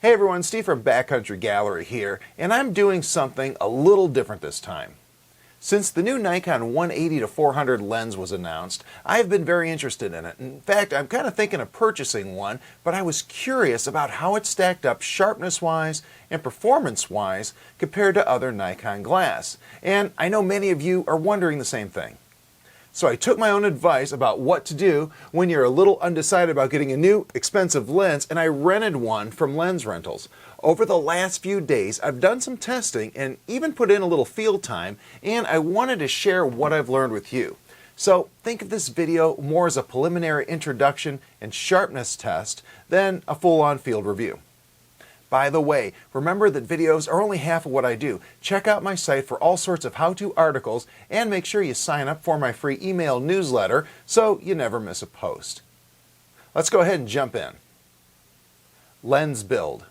Hey everyone, Steve from Backcountry Gallery here, and I'm doing something a little different this time. Since the new Nikon 180-400 lens was announced, I've been very interested in it. In fact, I'm kind of thinking of purchasing one, but I was curious about how it stacked up sharpness-wise and performance-wise compared to other Nikon glass. And I know many of you are wondering the same thing. So I took my own advice about what to do when you're a little undecided about getting a new, expensive lens, and I rented one from Lens Rentals. Over the last few days, I've done some testing and even put in a little field time, and I wanted to share what I've learned with you. So think of this video more as a preliminary introduction and sharpness test than a full-on field review. By the way, remember that videos are only half of what I do. Check out my site for all sorts of how-to articles and make sure you sign up for my free email newsletter so you never miss a post. Let's go ahead and jump in. Lens build.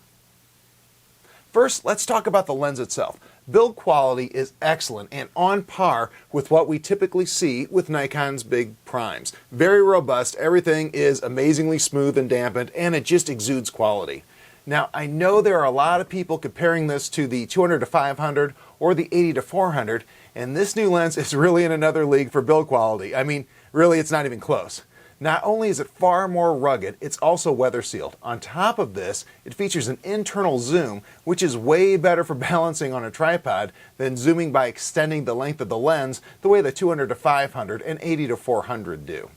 First, let's talk about the lens itself. Build quality is excellent and on par with what we typically see with Nikon's big primes. Very robust, everything is amazingly smooth and dampened, and it just exudes quality. Now, I know there are a lot of people comparing this to the 200-500 or the 80-400, and this new lens is really in another league for build quality. I mean, really, it's not even close. Not only is it far more rugged, it's also weather sealed. On top of this, it features an internal zoom, which is way better for balancing on a tripod than zooming by extending the length of the lens the way the 200-500 and 80-400 do.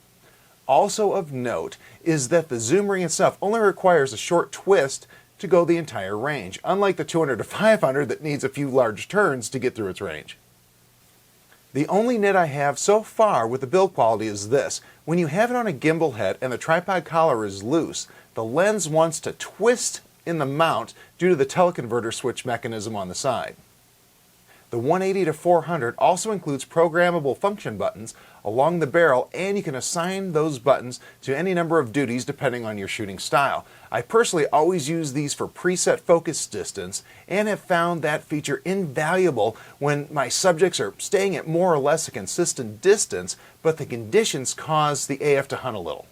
Also of note is that the zoom ring itself only requires a short twist to go the entire range, unlike the 200-500 that needs a few large turns to get through its range. The only nit I have so far with the build quality is this. When you have it on a gimbal head and the tripod collar is loose, the lens wants to twist in the mount due to the teleconverter switch mechanism on the side. The 180-400 also includes programmable function buttons along the barrel, and you can assign those buttons to any number of duties depending on your shooting style. I personally always use these for preset focus distance and have found that feature invaluable when my subjects are staying at more or less a consistent distance, but the conditions cause the AF to hunt a little.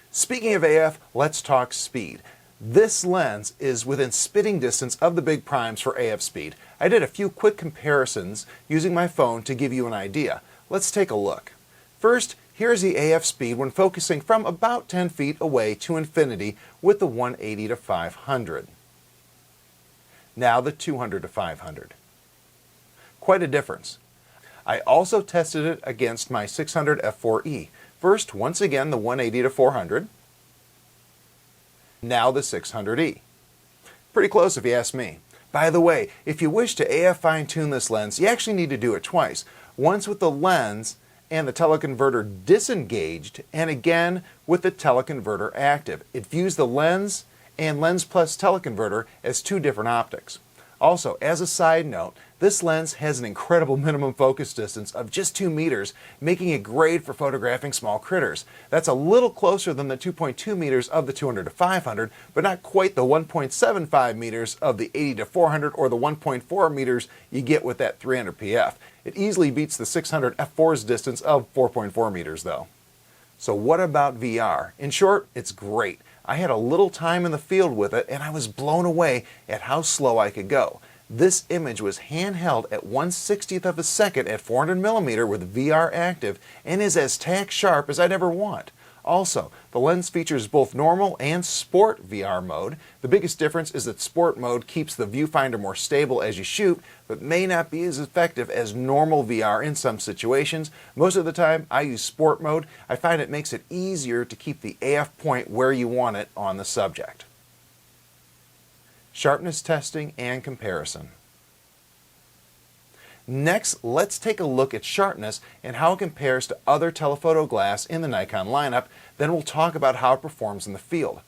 Speaking of AF, let's talk speed. This lens is within spitting distance of the big primes for AF speed. I did a few quick comparisons using my phone to give you an idea. Let's take a look. First, here's the AF speed when focusing from about 10 feet away to infinity with the 180-500. Now the 200-500. Quite a difference. I also tested it against my 600 f4e. First, once again, the 180-400. Now the 600E. Pretty close if you ask me. By the way, if you wish to AF fine-tune this lens, you actually need to do it twice. Once with the lens and the teleconverter disengaged, and again with the teleconverter active. It views the lens and lens plus teleconverter as two different optics. Also, as a side note, this lens has an incredible minimum focus distance of just 2 meters, making it great for photographing small critters. That's a little closer than the 2.2 meters of the 200-500, but not quite the 1.75 meters of the 80-400 or the 1.4 meters you get with that 300 PF. It easily beats the 600 f4's distance of 4.4 meters though. So what about VR? In short, it's great. I had a little time in the field with it and I was blown away at how slow I could go. This image was handheld at 1/60th of a second at 400mm with VR active and is as tack sharp as I'd ever want. Also, the lens features both normal and sport VR mode. The biggest difference is that sport mode keeps the viewfinder more stable as you shoot, but may not be as effective as normal VR in some situations. Most of the time, I use sport mode. I find it makes it easier to keep the AF point where you want it on the subject. Sharpness testing and comparison. Next, let's take a look at sharpness and how it compares to other telephoto glass in the Nikon lineup. Then we'll talk about how it performs in the field.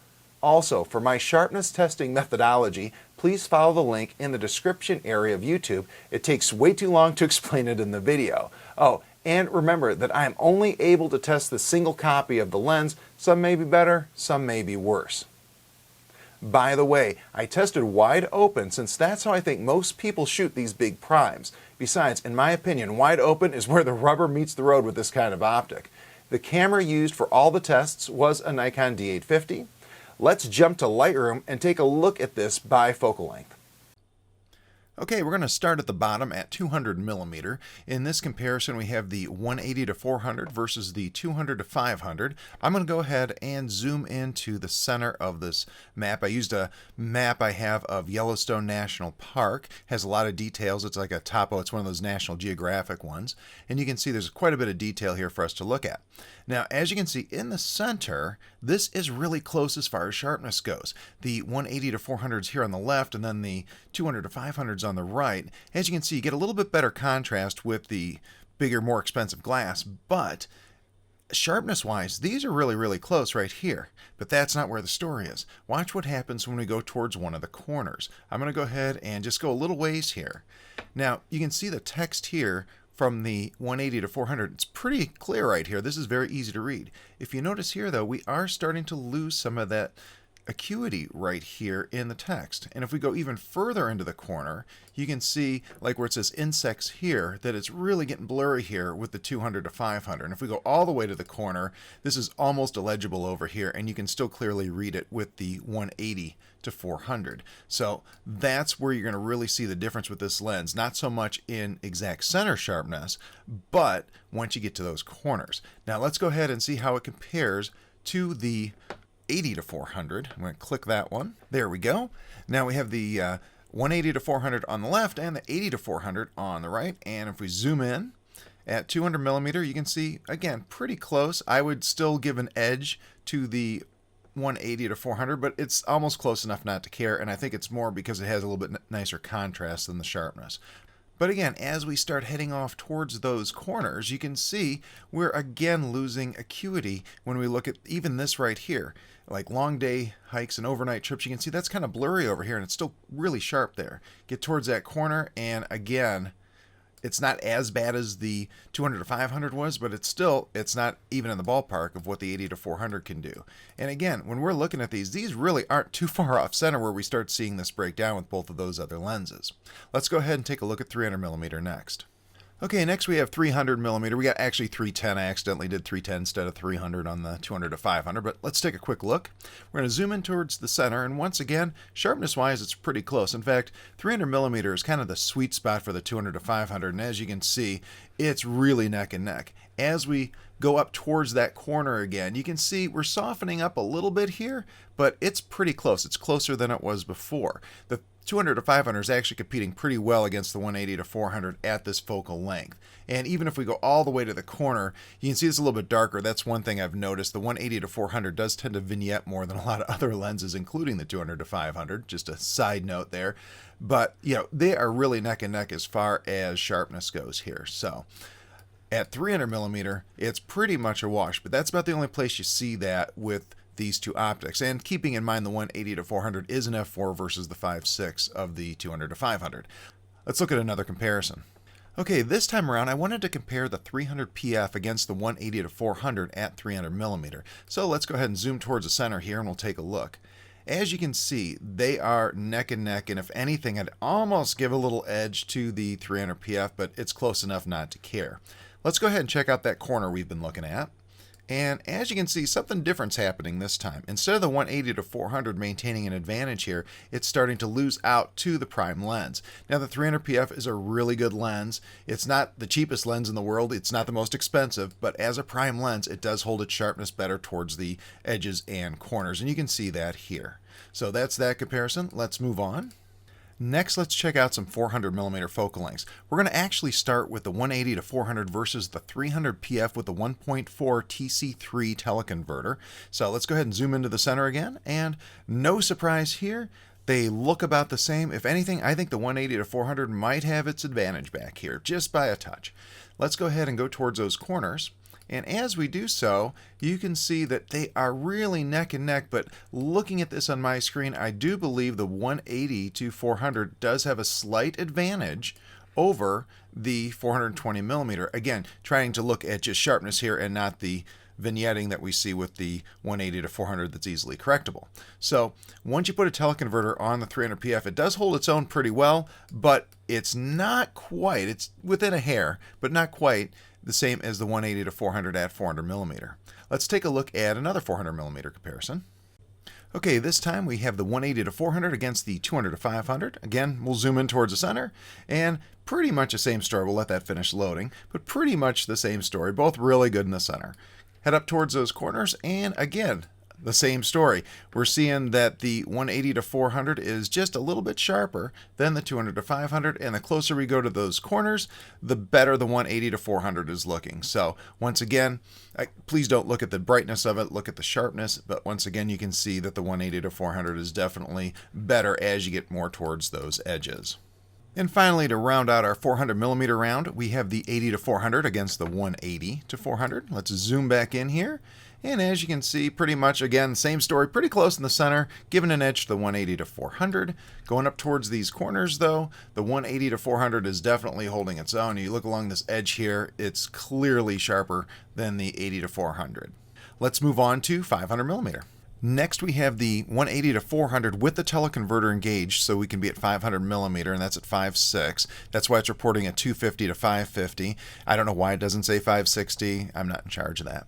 Also, for my sharpness testing methodology, please follow the link in the description area of YouTube. It takes way too long to explain it in the video. Oh, and remember that I am only able to test the single copy of the lens. Some may be better, some may be worse. By the way, I tested wide open since that's how I think most people shoot these big primes. Besides, in my opinion, wide open is where the rubber meets the road with this kind of optic. The camera used for all the tests was a Nikon D850. let's jump to Lightroom and take a look at this by focal length. Okay, we're going to start at the bottom at 200 millimeter. In this comparison, we have the 180 to 400 versus the 200 to 500. I'm going to go ahead and zoom into the center of this map. I used a map I have of Yellowstone National Park. It has a lot of details. It's like a topo. It's one of those National Geographic ones. And you can see there's quite a bit of detail here for us to look at. Now, as you can see in the center, this is really close as far as sharpness goes. The 180 to 400s here on the left, and then the 200 to 500s on the right. As you can see, you get a little bit better contrast with the bigger, more expensive glass, but sharpness-wise, these are really close right here. But that's not where the story is. Watch what happens when we go towards one of the corners. I'm going to go ahead and just go a little ways here. Now, you can see the text here from the 180 to 400. It's pretty clear right here. This is very easy to read. If you notice here, though, we are starting to lose some of that acuity right here in the text. And if we go even further into the corner, you can see, like where it says insects here, that it's really getting blurry here with the 200 to 500. And if we go all the way to the corner, this is almost illegible over here, and you can still clearly read it with the 180 to 400. So that's where you're going to really see the difference with this lens. Not so much in exact center sharpness, but once you get to those corners. Now let's go ahead and see how it compares to the 80 to 400. I'm going to click that one. There we go. Now we have the 180 to 400 on the left and the 80 to 400 on the right. And if we zoom in at 200 millimeter, you can see, again, pretty close. I would still give an edge to the 180 to 400, but it's almost close enough not to care. And I think it's more because it has a little bit nicer contrast than the sharpness. But again, as we start heading off towards those corners, you can see we're again losing acuity when we look at even this right here. Like long day hikes and overnight trips, you can see that's kind of blurry over here, and it's still really sharp there. Get towards that corner, and again, it's not as bad as the 200 to 500 was, but it's not even in the ballpark of what the 80 to 400 can do. And again, when we're looking at these really aren't too far off center where we start seeing this break down with both of those other lenses. Let's go ahead and take a look at 300 millimeter next. Okay, next we have 300 millimeter. We got actually 310. I accidentally did 310 instead of 300 on the 200 to 500, but let's take a quick look. We're going to zoom in towards the center, and once again, sharpness-wise, it's pretty close. In fact, 300 millimeter is kind of the sweet spot for the 200 to 500, and as you can see, it's really neck and neck. As we go up towards that corner again, you can see we're softening up a little bit here, but it's pretty close. It's closer than it was before. The 200 to 500 is actually competing pretty well against the 180 to 400 at this focal length. And even if we go all the way to the corner, you can see it's a little bit darker. That's one thing I've noticed. The 180 to 400 does tend to vignette more than a lot of other lenses, including the 200 to 500. Just a side note there. But, you know, they are really neck and neck as far as sharpness goes here. So at 300 millimeter, it's pretty much a wash, but that's about the only place you see that with these two optics. And keeping in mind the 180 to 400 is an f4 versus the 5.6 of the 200 to 500. Let's look at another comparison. Okay, this time around I wanted to compare the 300 PF against the 180 to 400 at 300 millimeter. So let's go ahead and zoom towards the center here and we'll take a look. As you can see, they are neck and neck, and if anything, I'd almost give a little edge to the 300 PF, but it's close enough not to care. Let's go ahead and check out that corner we've been looking at. And as you can see, something different's happening this time. Instead of the 180 to 400 maintaining an advantage here, it's starting to lose out to the prime lens. Now the 300 PF is a really good lens. It's not the cheapest lens in the world. It's not the most expensive, but as a prime lens, it does hold its sharpness better towards the edges and corners. And you can see that here. So that's that comparison. Let's move on. Next, let's check out some 400 millimeter focal lengths. We're going to actually start with the 180 to 400 versus the 300 PF with the 1.4 TC3 teleconverter. So let's go ahead and zoom into the center again, and no surprise here, they look about the same. If anything, I think the 180 to 400 might have its advantage back here, just by a touch. Let's go ahead and go towards those corners. And as we do so, you can see that they are really neck and neck, but looking at this on my screen, I do believe the 180 to 400 does have a slight advantage over the 420 millimeter. Again, trying to look at just sharpness here and not the vignetting that we see with the 180 to 400 that's easily correctable. So once you put a teleconverter on the 300 PF, it does hold its own pretty well, but it's not quite, it's within a hair, but not quite the same as the 180 to 400 at 400 millimeter. Let's take a look at another 400 millimeter comparison. Okay, this time we have the 180 to 400 against the 200 to 500. Again, we'll zoom in towards the center, and pretty much the same story. We'll let that finish loading, but pretty much the same story. Both really good in the center. Head up towards those corners, and again, the same story. We're seeing that the 180 to 400 is just a little bit sharper than the 200 to 500, and the closer we go to those corners, the better the 180 to 400 is looking. So once again, please don't look at the brightness of it, look at the sharpness, but once again you can see that the 180 to 400 is definitely better as you get more towards those edges. And finally, to round out our 400mm round, we have the 80 to 400 against the 180 to 400. Let's zoom back in here. And as you can see, pretty much, again, same story, pretty close in the center, giving an edge to the 180 to 400. Going up towards these corners, though, the 180 to 400 is definitely holding its own. You look along this edge here, it's clearly sharper than the 80 to 400. Let's move on to 500mm. Next, we have the 180 to 400 with the teleconverter engaged, so we can be at 500mm, and that's at 5.6. That's why it's reporting a 250 to 550. I don't know why it doesn't say 560. I'm not in charge of that.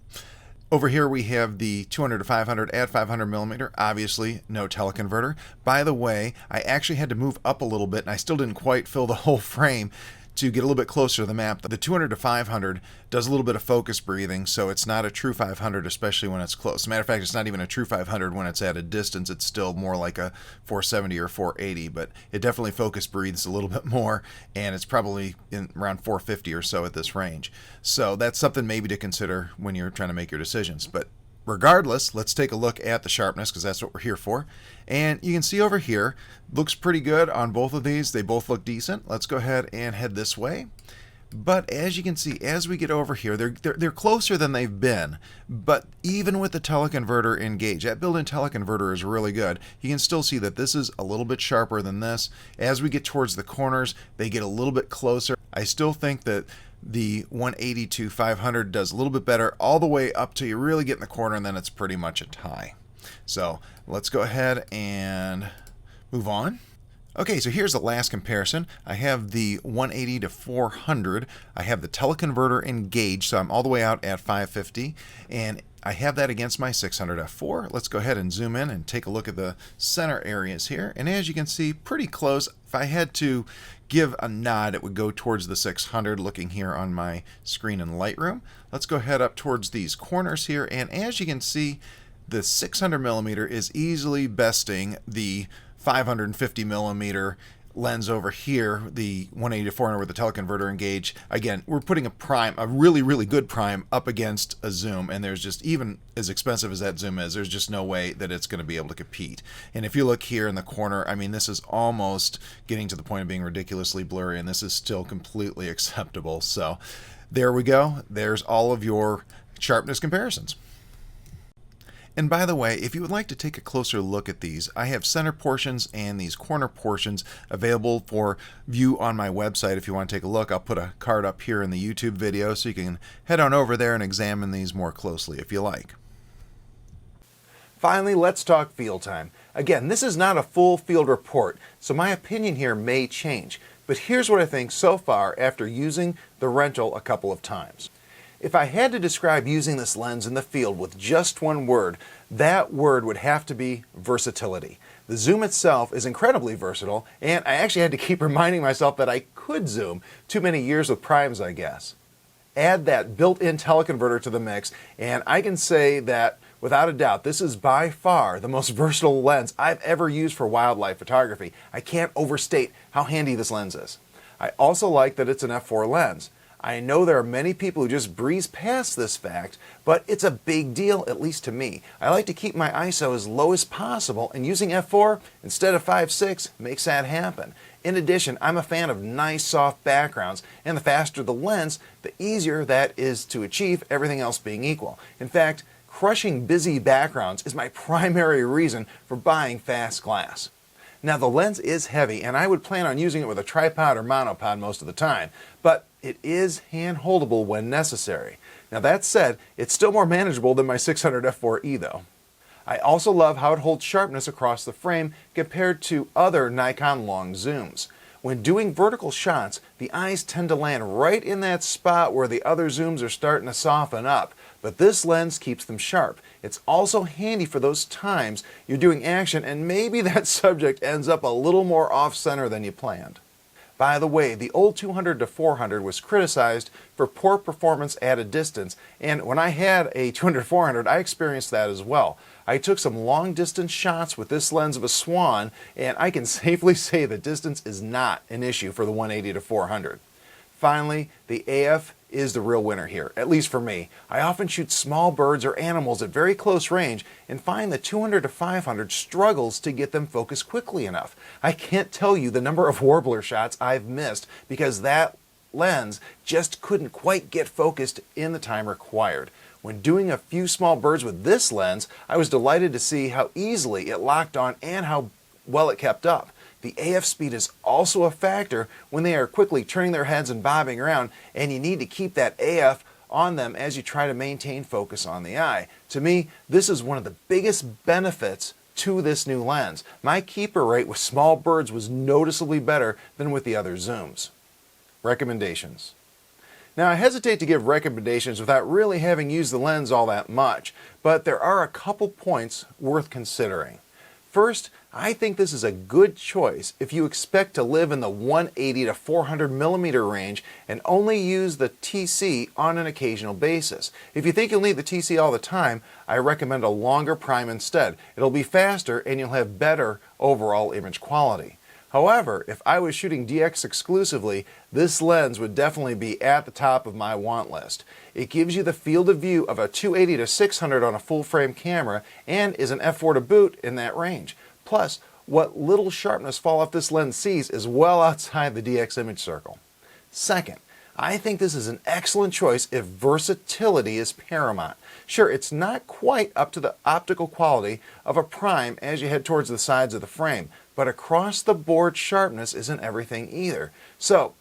Over here we have the 200 to 500 at 500mm, obviously no teleconverter. By the way, I actually had to move up a little bit, and I still didn't quite fill the whole frame to get a little bit closer to the map. The 200 to 500 does a little bit of focus breathing, so it's not a true 500, especially when it's close. As a matter of fact, it's not even a true 500 when it's at a distance. It's still more like a 470 or 480, but it definitely focus breathes a little bit more, and it's probably in around 450 or so at this range. So that's something maybe to consider when you're trying to make your decisions. But regardless, let's take a look at the sharpness, because that's what we're here for. And you can see over here, looks pretty good on both of these. They both look decent. Let's go ahead and head this way. But as you can see, as we get over here, they're closer than they've been. But even with the teleconverter engaged, that built-in teleconverter is really good. You can still see that this is a little bit sharper than this. As we get towards the corners, they get a little bit closer. I still think that the 180 to 500 does a little bit better all the way up till you really get in the corner, and then it's pretty much a tie. So let's go ahead and move on. Okay, so here's the last comparison. I have the 180 to 400. I have the teleconverter engaged, so I'm all the way out at 550, and I have that against my 600 f4. Let's go ahead and zoom in and take a look at the center areas here. And as you can see, pretty close. If I had to give a nod, it would go towards the 600, looking here on my screen in Lightroom. Let's go ahead up towards these corners here, and as you can see, the 600mm is easily besting the 550mm lens over here, the 180 to 400 with the teleconverter engaged. Again, we're putting a prime, a really, really good prime up against a zoom, and there's just, even as expensive as that zoom is, there's just no way that it's going to be able to compete. And if you look here in the corner, I mean, this is almost getting to the point of being ridiculously blurry, and this is still completely acceptable. So there we go. There's all of your sharpness comparisons. And by the way, if you would like to take a closer look at these, I have center portions and these corner portions available for view on my website if you want to take a look. I'll put a card up here in the YouTube video so you can head on over there and examine these more closely if you like. Finally, let's talk field time. Again, this is not a full field report, so my opinion here may change. But here's what I think so far after using the rental a couple of times. If I had to describe using this lens in the field with just one word, that word would have to be versatility. The zoom itself is incredibly versatile, and I actually had to keep reminding myself that I could zoom. Too many years with primes, I guess. Add that built-in teleconverter to the mix, and I can say that without a doubt, this is by far the most versatile lens I've ever used for wildlife photography. I can't overstate how handy this lens is. I also like that it's an f4 lens. I know there are many people who just breeze past this fact, but it's a big deal, at least to me. I like to keep my ISO as low as possible, and using f4 instead of 5.6 makes that happen. In addition, I'm a fan of nice soft backgrounds, and the faster the lens, the easier that is to achieve, everything else being equal. In fact, crushing busy backgrounds is my primary reason for buying fast glass. Now the lens is heavy, and I would plan on using it with a tripod or monopod most of the time, but it is hand-holdable when necessary. Now that said, it's still more manageable than my 600 f4e though. I also love how it holds sharpness across the frame compared to other Nikon long zooms. When doing vertical shots, the eyes tend to land right in that spot where the other zooms are starting to soften up, but this lens keeps them sharp. It's also handy for those times you're doing action and maybe that subject ends up a little more off-center than you planned. By the way, the old 200-400 was criticized for poor performance at a distance, and when I had a 200-400, I experienced that as well. I took some long-distance shots with this lens of a Swan, and I can safely say the distance is not an issue for the 180-400. Finally, the AF is the real winner here, at least for me. I often shoot small birds or animals at very close range and find the 200-500 struggles to get them focused quickly enough. I can't tell you the number of warbler shots I've missed because that lens just couldn't quite get focused in the time required. When doing a few small birds with this lens, I was delighted to see how easily it locked on and how well it kept up. The AF speed is also a factor when they are quickly turning their heads and bobbing around, and you need to keep that AF on them as you try to maintain focus on the eye. To me, this is one of the biggest benefits to this new lens. My keeper rate with small birds was noticeably better than with the other zooms. Recommendations. Now, I hesitate to give recommendations without really having used the lens all that much, but there are a couple points worth considering. First, I think this is a good choice if you expect to live in the 180-400 millimeter range and only use the TC on an occasional basis. If you think you'll need the TC all the time, I recommend a longer prime instead. It'll be faster and you'll have better overall image quality. However, if I was shooting DX exclusively, this lens would definitely be at the top of my want list. It gives you the field of view of a 280-600 on a full-frame camera and is an f4 to boot in that range. Plus, what little sharpness fall off this lens sees is well outside the DX image circle. Second, I think this is an excellent choice if versatility is paramount. Sure, it's not quite up to the optical quality of a prime as you head towards the sides of the frame, but across the board sharpness isn't everything either. So,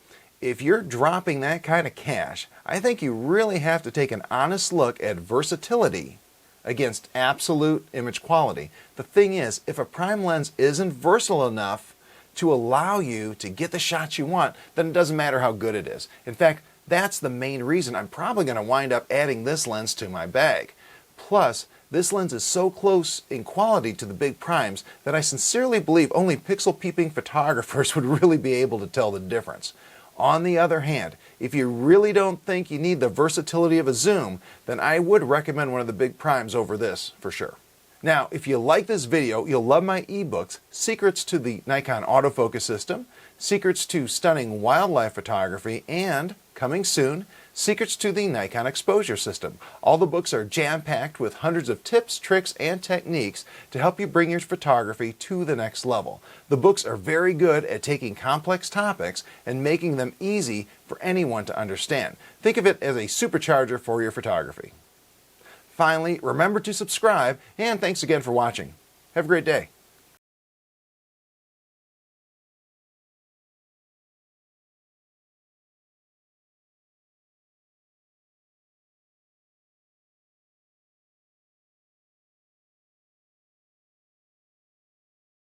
if you're dropping that kind of cash, I think you really have to take an honest look at versatility against absolute image quality. The thing is, if a prime lens isn't versatile enough to allow you to get the shots you want, then it doesn't matter how good it is. In fact, that's the main reason I'm probably going to wind up adding this lens to my bag. Plus, this lens is so close in quality to the big primes that I sincerely believe only pixel-peeping photographers would really be able to tell the difference. On the other hand, if you really don't think you need the versatility of a zoom, then I would recommend one of the big primes over this for sure. Now, if you like this video, you'll love my ebooks, Secrets to the Nikon Autofocus System, Secrets to Stunning Wildlife Photography, and, coming soon, Secrets to the Nikon Exposure System. All the books are jam-packed with hundreds of tips, tricks, and techniques to help you bring your photography to the next level. The books are very good at taking complex topics and making them easy for anyone to understand. Think of it as a supercharger for your photography. Finally, remember to subscribe, and thanks again for watching. Have a great day.